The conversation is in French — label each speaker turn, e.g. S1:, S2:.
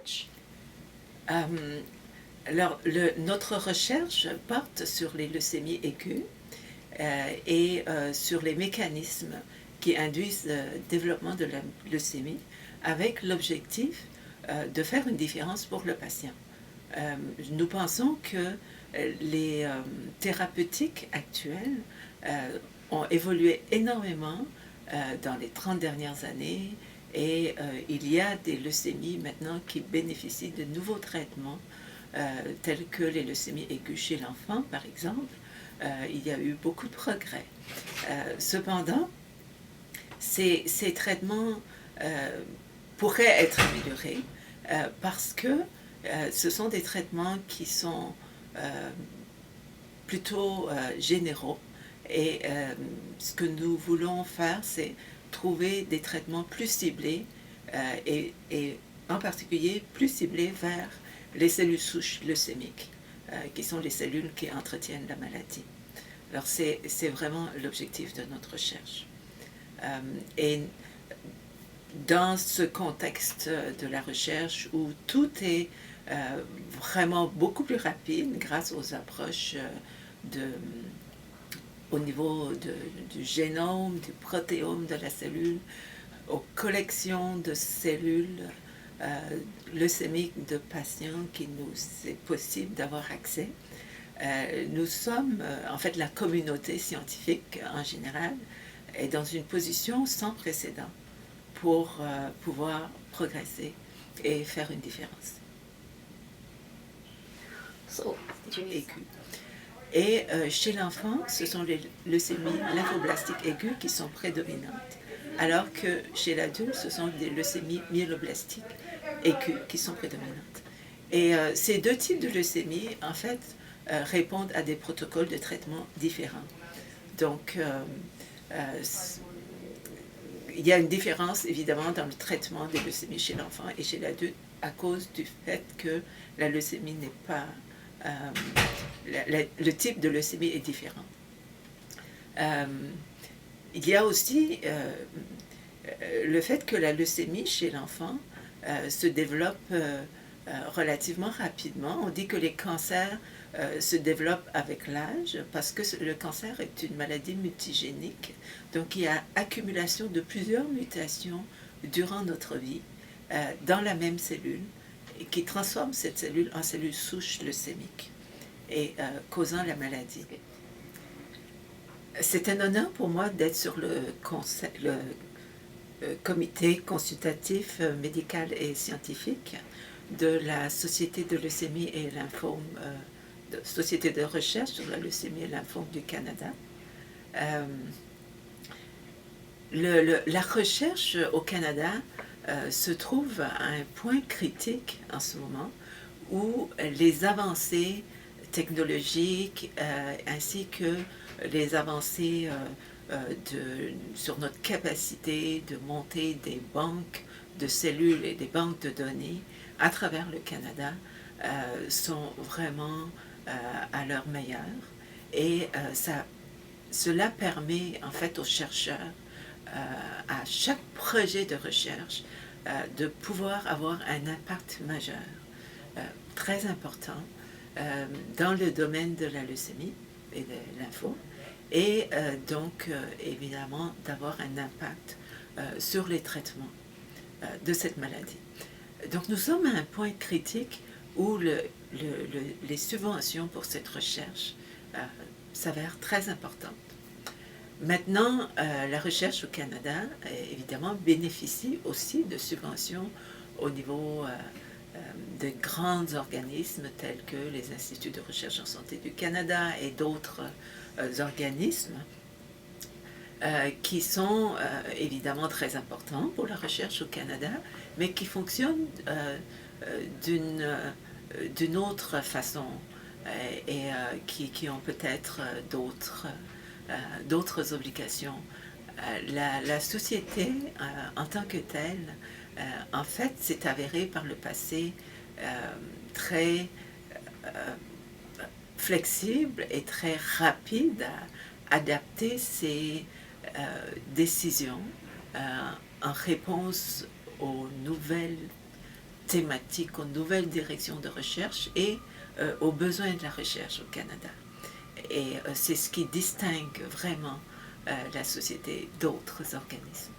S1: research?
S2: Alors, notre recherche porte sur les leucémies aiguës et sur les mécanismes qui induisent le développement de la leucémie avec l'objectif de faire une différence pour le patient. Nous pensons que les thérapeutiques actuelles ont évolué énormément dans les 30 dernières années et il y a des leucémies maintenant qui bénéficient de nouveaux traitements tels que les leucémies aiguës chez l'enfant, par exemple. Il y a eu beaucoup de progrès. Cependant, ces traitements pourraient être améliorés parce que ce sont des traitements qui sont plutôt généraux et ce que nous voulons faire, c'est trouver des traitements plus ciblés et en particulier plus ciblés vers les cellules souches leucémiques, qui sont les cellules qui entretiennent la maladie. Alors c'est vraiment l'objectif de notre recherche. Et dans ce contexte de la recherche où tout est vraiment beaucoup plus rapide grâce aux approches au niveau du génome, du protéome de la cellule, aux collections de cellules leucémiques de patients qui nous est possible d'avoir accès. Nous sommes, en fait, la communauté scientifique en général est dans une position sans précédent pour pouvoir progresser et faire une différence. Aiguë. Et chez l'enfant, ce sont les leucémies lymphoblastiques aiguës qui sont prédominantes, alors que chez l'adulte, ce sont des leucémies myéloblastiques aiguës qui sont prédominantes. Et ces deux types de leucémies, en fait, répondent à des protocoles de traitement différents. Donc, il y a une différence, évidemment, dans le traitement des leucémies chez l'enfant et chez l'adulte à cause du fait que la leucémie n'est pas... le type de leucémie est différent. Il y a aussi le fait que la leucémie chez l'enfant se développe relativement rapidement. On dit que les cancers se développent avec l'âge parce que le cancer est une maladie multigénique. Donc il y a accumulation de plusieurs mutations durant notre vie dans la même cellule qui transforme cette cellule en cellule souche leucémique et causant la maladie. C'est un honneur pour moi d'être sur le comité consultatif médical et scientifique de la Société de leucémie et lymphome, Société de recherche sur la leucémie et lymphome du Canada. La recherche au Canada se trouve à un point critique en ce moment où les avancées technologiques ainsi que les avancées sur notre capacité de monter des banques de cellules et des banques de données à travers le Canada sont vraiment à leur meilleur. Et cela permet en fait aux chercheurs à chaque projet de recherche de pouvoir avoir un impact majeur, très important, dans le domaine de la leucémie et de l'info, et donc évidemment d'avoir un impact sur les traitements de cette maladie. Donc nous sommes à un point critique où les subventions pour cette recherche s'avèrent très importantes. Maintenant, la recherche au Canada, évidemment, bénéficie aussi de subventions au niveau de grands organismes tels que les Instituts de recherche en santé du Canada et d'autres organismes qui sont évidemment très importants pour la recherche au Canada, mais qui fonctionnent d'une autre façon et qui ont peut-être d'autres obligations. La société en tant que telle, en fait, s'est avérée par le passé très flexible et très rapide à adapter ses décisions en réponse aux nouvelles thématiques, aux nouvelles directions de recherche et aux besoins de la recherche au Canada. Et c'est ce qui distingue vraiment la société d'autres organismes.